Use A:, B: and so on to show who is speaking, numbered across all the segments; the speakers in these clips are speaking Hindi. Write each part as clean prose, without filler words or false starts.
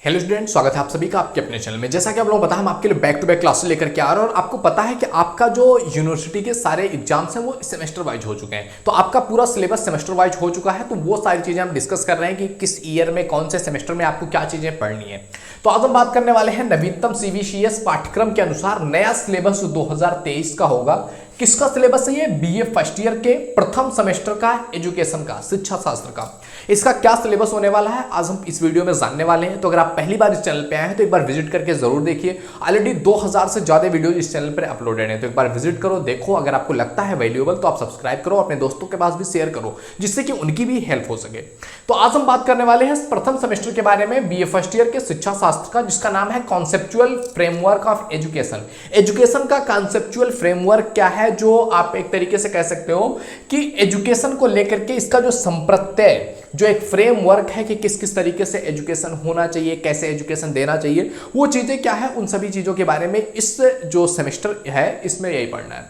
A: हेलो स्टूडेंट, स्वागत है आप सभी का आपके अपने चैनल में। जैसा कि आप लोगों को पता है, हम आपके लिए बैक टू बैक क्लासेस लेकर के आ रहे हैं और आपको पता है कि आपका जो यूनिवर्सिटी के सारे एग्जाम्स हैं वो सेमेस्टर वाइज हो चुके हैं। तो आपका पूरा सिलेबस सेमेस्टर वाइज हो चुका है। तो वो सारी चीजें हम डिस्कस कर रहे हैं कि किस ईयर में कौन से सेमेस्टर में आपको क्या चीजें पढ़नी है। तो आज हम बात करने वाले हैं नवीनतम सीबीसीएस पाठ्यक्रम के अनुसार नया सिलेबस 2023 का होगा। किसका सिलेबस है ये? बीए फर्स्ट ईयर के प्रथम सेमेस्टर का एजुकेशन का, शिक्षा शास्त्र का। इसका क्या सिलेबस होने वाला है आज हम इस वीडियो में जानने वाले हैं। तो अगर आप पहली बार इस चैनल पे आए हैं तो एक बार विजिट करके जरूर देखिए। ऑलरेडी 2000 से ज्यादा वीडियो इस चैनल पर अपलोडेड हैं, तो एक बार विजिट करो, देखो। अगर आपको लगता है वैल्यूएबल तो आप सब्सक्राइब करो, अपने दोस्तों के पास भी शेयर करो, जिससे कि उनकी भी हेल्प हो सके। तो आज हम बात करने वाले हैं प्रथम सेमेस्टर के बारे में, बीए फर्स्ट ईयर के शिक्षा शास्त्र का, जिसका नाम है conceptual framework of education. Education का कॉन्सेप्चुअल फ्रेमवर्क क्या है, जो आप एक तरीके से कह सकते हो कि एजुकेशन को लेकर के इसका जो संप्रत्यय, जो एक फ्रेमवर्क है कि किस किस तरीके से एजुकेशन होना चाहिए, कैसे एजुकेशन देना चाहिए, वो चीजें क्या है, उन सभी चीजों के बारे में इस जो सेमेस्टर है इसमें यही पढ़ना है।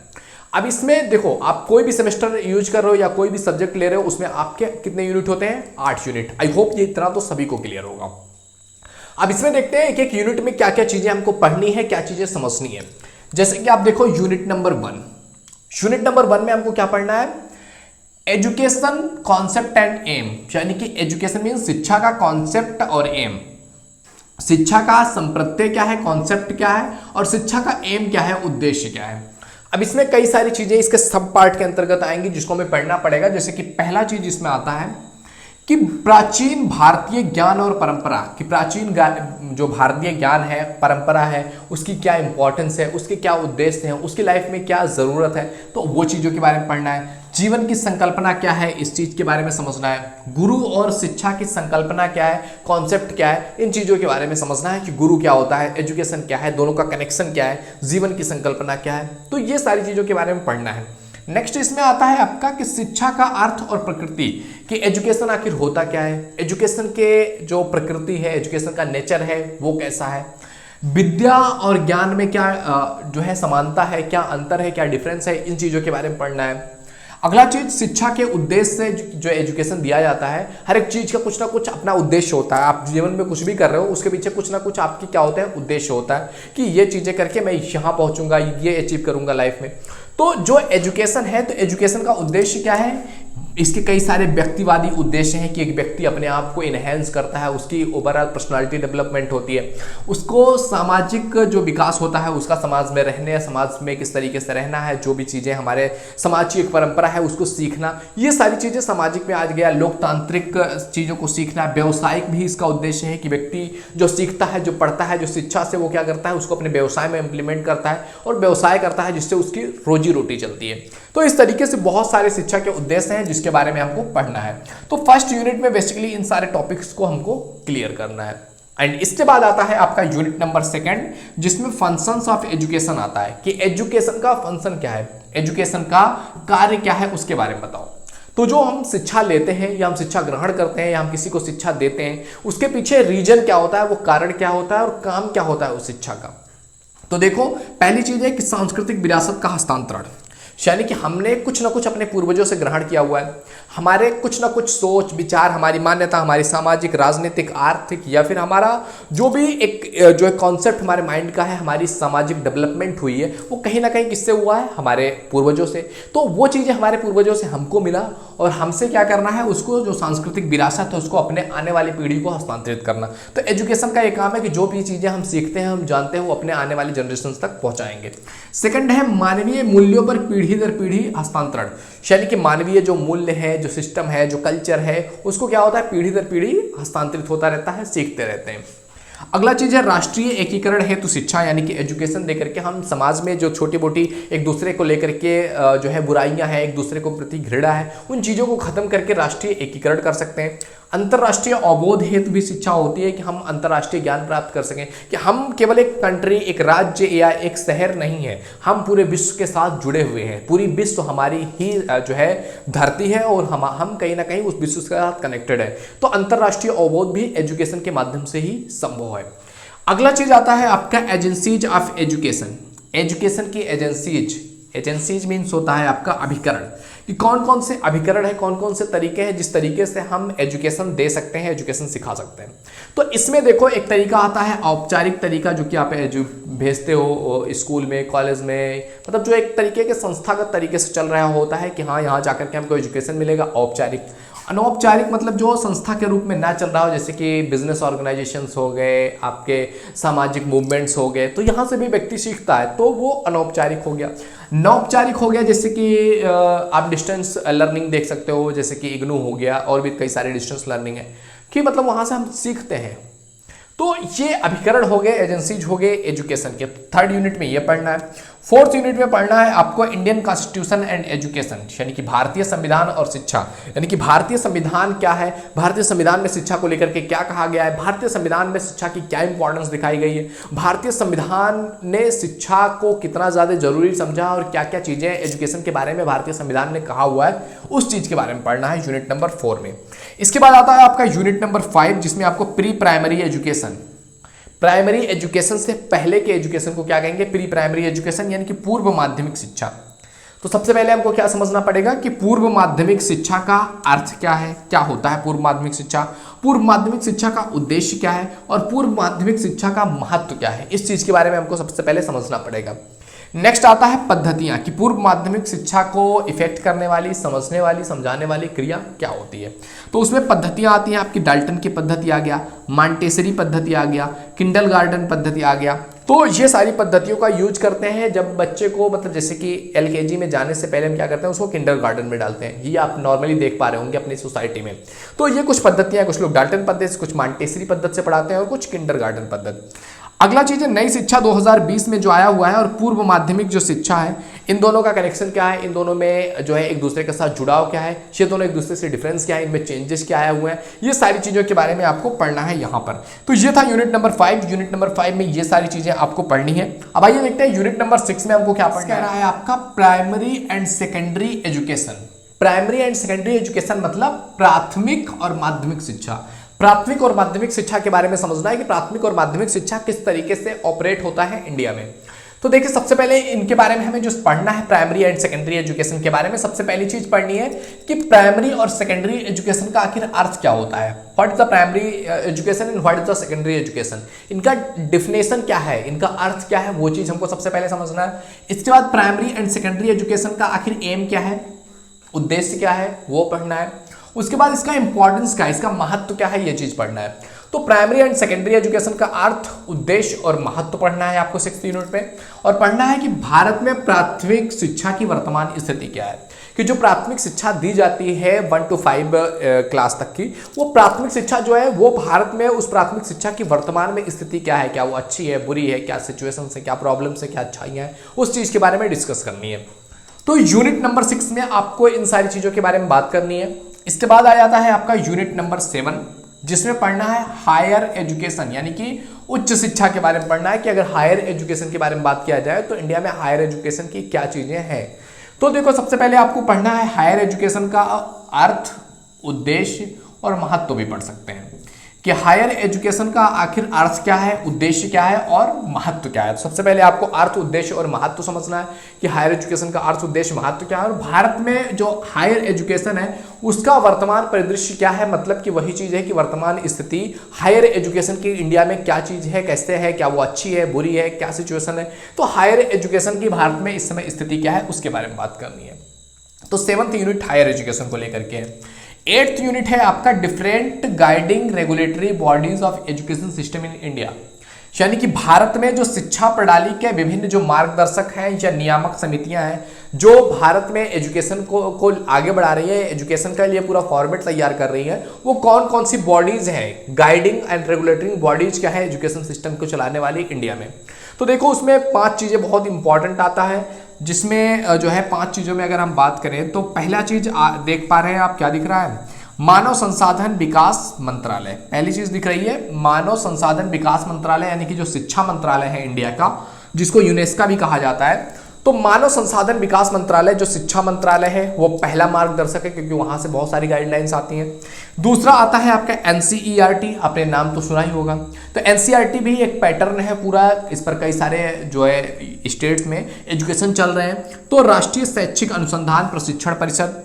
A: अब इसमें देखो, आप कोई भी सेमेस्टर यूज कर रहे हो या कोई भी सब्जेक्ट ले रहे हो, उसमें आपके कितने यूनिट होते हैं? 8 यूनिट। आई होप ये इतना तो सभी को क्लियर होगा। अब इसमें देखते हैं एक एक यूनिट में क्या क्या चीजें हमको पढ़नी है, क्या चीजें समझनी है। जैसे कि आप देखो यूनिट नंबर 1, यूनिट नंबर 1 में हमको क्या पढ़ना है? एजुकेशन कॉन्सेप्ट एंड एम, यानी कि एजुकेशन मीन शिक्षा का कॉन्सेप्ट और एम। शिक्षा का संप्रत्यय क्या है, कॉन्सेप्ट क्या है, और शिक्षा का एम क्या है, उद्देश्य क्या है। अब इसमें कई सारी चीजें इसके सब पार्ट के अंतर्गत आएंगी जिसको हमें पढ़ना पड़ेगा। जैसे कि पहला चीज इसमें आता है कि प्राचीन भारतीय ज्ञान और परंपरा, कि प्राचीन जो भारतीय ज्ञान है, परंपरा है, उसकी क्या इंपॉर्टेंस है, उसके क्या उद्देश्य हैं, उसकी लाइफ में क्या जरूरत है, तो वो चीजों के बारे में पढ़ना है। जीवन की संकल्पना क्या है, इस चीज के बारे में समझना है। गुरु और शिक्षा की संकल्पना क्या है, कॉन्सेप्ट क्या है, इन चीजों के बारे में समझना है कि गुरु क्या होता है, एजुकेशन क्या है, दोनों का कनेक्शन क्या है, जीवन की संकल्पना क्या है। तो ये सारी चीजों के बारे में पढ़ना है। नेक्स्ट इसमें आता है आपका कि शिक्षा का अर्थ और प्रकृति, कि एजुकेशन आखिर होता क्या है, एजुकेशन के जो प्रकृति है, एजुकेशन का नेचर है वो कैसा है, विद्या और ज्ञान में क्या जो है समानता है, क्या अंतर है, क्या डिफरेंस है, इन चीजों के बारे में पढ़ना है। अगला चीज, शिक्षा के उद्देश्य से जो एजुकेशन दिया जाता है, हर एक चीज का कुछ ना कुछ अपना उद्देश्य होता है। आप जीवन में कुछ भी कर रहे हो, उसके पीछे कुछ ना कुछ आपकी क्या होता है, उद्देश्य होता है कि ये चीजें करके मैं यहाँ पहुंचूंगा, ये अचीव करूंगा लाइफ में। तो जो एजुकेशन है, तो एजुकेशन का उद्देश्य क्या है? इसके कई सारे व्यक्तिवादी उद्देश्य हैं कि एक व्यक्ति अपने आप को इनहेंस करता है, उसकी ओवरऑल पर्सनालिटी डेवलपमेंट होती है, उसको सामाजिक जो विकास होता है उसका, समाज में रहने, समाज में किस तरीके से रहना है, जो भी चीज़ें हमारे समाज की एक परंपरा है उसको सीखना, ये सारी चीज़ें सामाजिक में आज गया। लोकतांत्रिक चीज़ों को सीखना, व्यवसायिक भी इसका उद्देश्य है कि व्यक्ति जो सीखता है, जो पढ़ता है, जो शिक्षा से वो क्या करता है, उसको अपने व्यवसाय में इम्प्लीमेंट करता है और व्यवसाय करता है जिससे उसकी रोजी रोटी चलती है। तो इस तरीके से बहुत सारे शिक्षा के उद्देश्य हैं जिसके बारे में हमको पढ़ना है। तो फर्स्ट यूनिट में बेसिकली इन सारे टॉपिक्स को हमको क्लियर करना है। एंड इसके बाद आता है आपका यूनिट नंबर 2, जिसमें फंक्शंस ऑफ एजुकेशन आता है कि एजुकेशन का फंक्शन क्या है, एजुकेशन का कार्य क्या है, उसके बारे में बताओ। तो जो हम शिक्षा लेते हैं या हम शिक्षा ग्रहण करते हैं या हम किसी को शिक्षा देते हैं, उसके पीछे रीजन क्या होता है, वो कारण क्या होता है और काम क्या होता है उस शिक्षा का। तो देखो, पहली चीज है कि सांस्कृतिक विरासत का हस्तांतरण, यानी कि हमने कुछ ना कुछ अपने पूर्वजों से ग्रहण किया हुआ है। हमारे कुछ ना कुछ सोच विचार, हमारी मान्यता, हमारी सामाजिक, राजनीतिक, आर्थिक, या फिर हमारा जो भी एक जो एक कॉन्सेप्ट हमारे माइंड का है, हमारी सामाजिक डेवलपमेंट हुई है, वो कहीं ना कहीं किससे हुआ है? हमारे पूर्वजों से। तो वो चीज़ें हमारे पूर्वजों से हमको मिला और हमसे क्या करना है, उसको जो सांस्कृतिक विरासत है उसको अपने आने वाली पीढ़ी को हस्तांतरित करना। तो एजुकेशन का एक काम है कि जो भी चीज़ें हम सीखते हैं, हम जानते हैं, वो अपने आने वाली जनरेशन तक पहुँचाएंगे। सेकंड है मानवीय मूल्यों पर पीढ़ी दर पीढ़ी हस्तांतरण, यानी कि मानवीय जो मूल्य है, जो सिस्टम है, जो कल्चर है, उसको क्या होता है, पीढ़ी दर पीढ़ी हस्तांतरित होता रहता है, सीखते रहते हैं। अगला चीज है राष्ट्रीय एकीकरण हेतु शिक्षा, यानी कि एजुकेशन देकर के हम समाज में जो छोटी मोटी एक दूसरे को लेकर के जो है बुराइयां हैं, एक दूसरे को प्रति घृणा है, उन चीज़ों को खत्म करके राष्ट्रीय एकीकरण कर सकते हैं। अंतर्राष्ट्रीय अवबोध हेतु भी शिक्षा होती है कि हम अंतर्राष्ट्रीय ज्ञान प्राप्त कर सकें, कि हम केवल एक कंट्री, एक राज्य या एक शहर नहीं है, हम पूरे विश्व के साथ जुड़े हुए हैं। पूरी विश्व हमारी ही जो है धरती है और हम कहीं ना कहीं उस विश्व के साथ कनेक्टेड है। तो अंतर्राष्ट्रीय अवबोध भी एजुकेशन के माध्यम से ही संभव है। अगला चीज आता है आपका एजेंसीज ऑफ एजुकेशन, एजुकेशन की एजेंसीज, एजेंसीज मीन्स होता है आपका अभिकरण, कि कौन कौन से अभिकरण है, कौन कौन से तरीके हैं जिस तरीके से हम एजुकेशन दे सकते हैं, एजुकेशन सिखा सकते हैं। तो इसमें देखो एक तरीका आता है औपचारिक तरीका, जो कि आप जो भेजते हो स्कूल में, कॉलेज में, मतलब जो एक तरीके के संस्थागत तरीके से चल रहा होता है कि हाँ यहाँ जाकर के हमको एजुकेशन मिलेगा, औपचारिक। अनौपचारिक मतलब जो संस्था के रूप में ना चल रहा हो, जैसे कि बिजनेस ऑर्गेनाइजेशंस हो गए, आपके सामाजिक मूवमेंट्स हो गए, तो यहाँ से भी व्यक्ति सीखता है, तो वो अनौपचारिक हो गया। नौपचारिक हो गया जैसे कि आप डिस्टेंस लर्निंग देख सकते हो, जैसे कि इग्नू हो गया, और भी कई सारे डिस्टेंस लर्निंग है कि मतलब वहाँ से हम सीखते हैं। तो ये अभिकरण हो गए, एजेंसीज हो गए एजुकेशन के। थर्ड यूनिट में ये पढ़ना है। फोर्थ यूनिट में पढ़ना है आपको इंडियन कॉन्स्टिट्यूशन एंड एजुकेशन, यानी कि भारतीय संविधान और शिक्षा, यानी कि भारतीय संविधान क्या है, भारतीय संविधान में शिक्षा को लेकर के क्या कहा गया है, भारतीय संविधान में शिक्षा की क्या इंपॉर्टेंस दिखाई गई है, भारतीय संविधान ने शिक्षा को कितना ज़्यादा जरूरी समझा, और क्या क्या चीज़ें एजुकेशन के बारे में भारतीय संविधान ने कहा हुआ है, उस चीज़ के बारे में पढ़ना है यूनिट नंबर 4 में। इसके बाद आता है आपका यूनिट नंबर 5, जिसमें आपको pre primary education, primary education से पहले के एजुकेशन को क्या कहेंगे, प्री प्राइमरी एजुकेशन, यानी कि पूर्व माध्यमिक शिक्षा। तो सबसे पहले हमको क्या समझना पड़ेगा कि पूर्व माध्यमिक शिक्षा का अर्थ क्या है, क्या होता है पूर्व माध्यमिक शिक्षा, पूर्व माध्यमिक शिक्षा का उद्देश्य क्या है, और पूर्व माध्यमिक शिक्षा का महत्व क्या है, इस चीज के बारे में हमको सबसे पहले समझना पड़ेगा। नेक्स्ट आता है पद्धतियां, कि पूर्व माध्यमिक शिक्षा को इफेक्ट करने वाली, समझने वाली, समझाने वाली क्रिया क्या होती है। तो उसमें पद्धतियां आती हैं आपकी, डाल्टन की पद्धति आ गया, मॉन्टेसरी पद्धति आ गया, किंडरगार्टन पद्धति आ गया। तो ये सारी पद्धतियों का यूज करते हैं जब बच्चे को, मतलब जैसे कि एलकेजी में जाने से पहले हम क्या करते हैं, उसको किंडरगार्टन में डालते हैं। ये आप नॉर्मली देख पा रहे होंगे अपनी सोसाइटी में। तो ये कुछ पद्धतियां, कुछ लोग डाल्टन पद्धति से, कुछ मॉन्टेसरी पद्धति से पढ़ाते हैं, और कुछ किंडरगार्टन पद्धति। अगला चीज है नई शिक्षा 2020 में जो आया हुआ है, और पूर्व माध्यमिक जो शिक्षा है, इन दोनों का कनेक्शन क्या है, इन दोनों में जो है एक दूसरे के साथ जुड़ाव क्या है, ये दोनों एक दूसरे से डिफरेंस क्या है, इनमें चेंजेस क्या आए हुए हैं, ये सारी चीजों के बारे में आपको पढ़ना है यहाँ पर। तो ये था यूनिट नंबर 5। यूनिट नंबर 5 में ये सारी चीजें आपको पढ़नी है। अब आइए देखते हैं यूनिट नंबर 6 में हमको क्या पढ़ना है। आपका primary and secondary education. Primary and secondary education मतलब प्राथमिक और माध्यमिक शिक्षा। प्राथमिक और माध्यमिक शिक्षा के बारे में समझना है कि प्राथमिक और माध्यमिक शिक्षा किस तरीके से ऑपरेट होता है इंडिया में। तो देखिए सबसे पहले इनके बारे में हमें जो पढ़ना है, प्राइमरी एंड सेकेंडरी एजुकेशन के बारे में सबसे पहली चीज पढ़नी है कि प्राइमरी और सेकेंडरी एजुकेशन का आखिर अर्थ क्या होता है। What is the primary education and what is the secondary education, इनका डिफिनेशन क्या है, इनका अर्थ क्या है, वो चीज हमको सबसे पहले समझना है। इसके बाद प्राइमरी एंड सेकेंडरी एजुकेशन का आखिर एम क्या है, उद्देश्य क्या है, वो पढ़ना है। उसके बाद इसका इंपॉर्टेंस क्या है, इसका महत्व क्या है, ये चीज पढ़ना है। तो प्राइमरी एंड सेकेंडरी एजुकेशन का अर्थ, उद्देश्य और महत्व पढ़ना है आपको 6th यूनिट में। और पढ़ना है कि भारत में प्राथमिक शिक्षा की वर्तमान स्थिति क्या है, कि जो प्राथमिक शिक्षा दी जाती है 1 to 5 क्लास तक की, वो प्राथमिक शिक्षा जो है वो भारत में उस प्राथमिक शिक्षा की वर्तमान में स्थिति क्या है, क्या वो अच्छी है, बुरी है, क्या सिचुएशन है, क्या प्रॉब्लम है, क्या अच्छाइयाँ हैं, उस चीज के बारे में डिस्कस करनी है। तो यूनिट नंबर 6 में आपको इन सारी चीजों के बारे में बात करनी है। इसके बाद आ जाता है आपका यूनिट नंबर 7, जिसमें पढ़ना है हायर एजुकेशन, यानी कि उच्च शिक्षा के बारे में पढ़ना है कि अगर हायर एजुकेशन के बारे में बात किया जाए तो इंडिया में हायर एजुकेशन की क्या चीजें हैं। तो देखो सबसे पहले आपको पढ़ना है हायर एजुकेशन का अर्थ, उद्देश्य और महत्व भी पढ़ सकते हैं कि हायर एजुकेशन का आखिर अर्थ क्या है, उद्देश्य क्या है और महत्व क्या है। तो सबसे पहले आपको अर्थ, उद्देश्य और महत्व समझना है कि हायर एजुकेशन का अर्थ, उद्देश्य, महत्व क्या है, और भारत में जो हायर एजुकेशन है उसका वर्तमान परिदृश्य क्या है, मतलब कि वही चीज है कि वर्तमान स्थिति हायर एजुकेशन की इंडिया में क्या चीज है, कैसे है, क्या वो अच्छी है, बुरी है, क्या सिचुएशन है। तो हायर एजुकेशन की भारत में इस समय स्थिति क्या है उसके बारे में बात करनी है। तो 7th यूनिट हायर एजुकेशन को लेकर के है। 8th यूनिट है आपका different guiding regulatory bodies of education system in India, यानी कि भारत में जो शिक्षा प्रणाली के विभिन्न जो मार्गदर्शक हैं या नियामक समितियां हैं जो भारत में एजुकेशन को आगे बढ़ा रही है, एजुकेशन के लिए पूरा फॉर्मेट तैयार कर रही है, वो कौन कौन सी बॉडीज हैं, गाइडिंग एंड रेगुलेटरी बॉडीज क्या है एजुकेशन सिस्टम को चलाने वाली इंडिया में। तो देखो उसमें 5 चीजें बहुत इंपॉर्टेंट आता है, जिसमें जो है 5 चीजों में अगर हम बात करें तो पहला चीज देख पा रहे हैं आप, क्या दिख रहा है, मानव संसाधन विकास मंत्रालय। पहली चीज दिख रही है मानव संसाधन विकास मंत्रालय, यानी कि जो शिक्षा मंत्रालय है इंडिया का, जिसको यूनेस्को भी कहा जाता है। तो मानव संसाधन विकास मंत्रालय जो शिक्षा मंत्रालय है वो पहला मार्गदर्शक है, क्योंकि वहां से बहुत सारी गाइडलाइंस आती हैं। दूसरा आता है आपका एनसीईआरटी, आपने नाम तो सुना ही होगा। तो एनसीईआरटी भी एक पैटर्न है पूरा, इस पर कई सारे जो है स्टेट्स में एजुकेशन चल रहे हैं। तो राष्ट्रीय शैक्षिक अनुसंधान प्रशिक्षण परिषद।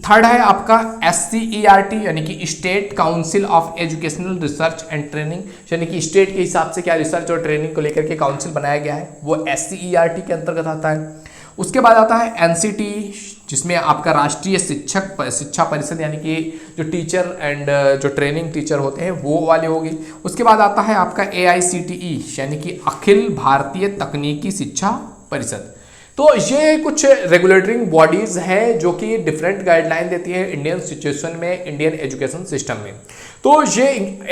A: थर्ड है आपका SCERT यानी कि state council of educational research and training, यानी कि स्टेट के हिसाब से क्या रिसर्च और ट्रेनिंग को लेकर के काउंसिल बनाया गया है, वो SCERT के अंतर्गत आता है। उसके बाद आता है NCT, जिसमें आपका राष्ट्रीय शिक्षा परिषद यानी कि जो टीचर एंड जो ट्रेनिंग टीचर होते हैं वो वाले होगी। उसके बाद आता है आपका AICTE यानी कि अखिल भारतीय तकनीकी शिक्षा परिषद। तो ये कुछ रेगुलेटरी बॉडीज हैं जो कि डिफरेंट गाइडलाइन देती है इंडियन सिचुएशन में, इंडियन एजुकेशन सिस्टम में। तो ये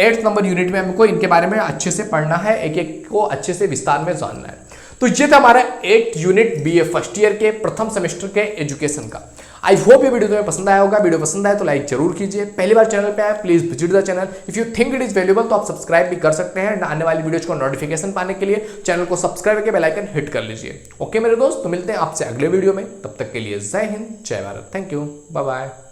A: 8 नंबर यूनिट में हमको इनके बारे में अच्छे से पढ़ना है, एक एक को अच्छे से विस्तार में जानना है। तो ये था हमारा 8 यूनिट BA फर्स्ट ईयर के प्रथम सेमेस्टर के एजुकेशन का। आई होप ये वीडियो तुम्हें पसंद आया होगा। वीडियो पसंद आए तो लाइक जरूर कीजिए। पहली बार चैनल पे आए please visit the channel. If you think it is valuable तो आप सब्सक्राइब भी कर सकते हैं। आने वाली वीडियोज को नोटिफिकेशन पाने के लिए चैनल को सब्सक्राइब करके बेल आइकन हिट कर लीजिए। ओके मेरे दोस्त, तो मिलते हैं आपसे अगले वीडियो में। तब तक के लिए जय हिंद, जय Bharat, thank you, bye bye.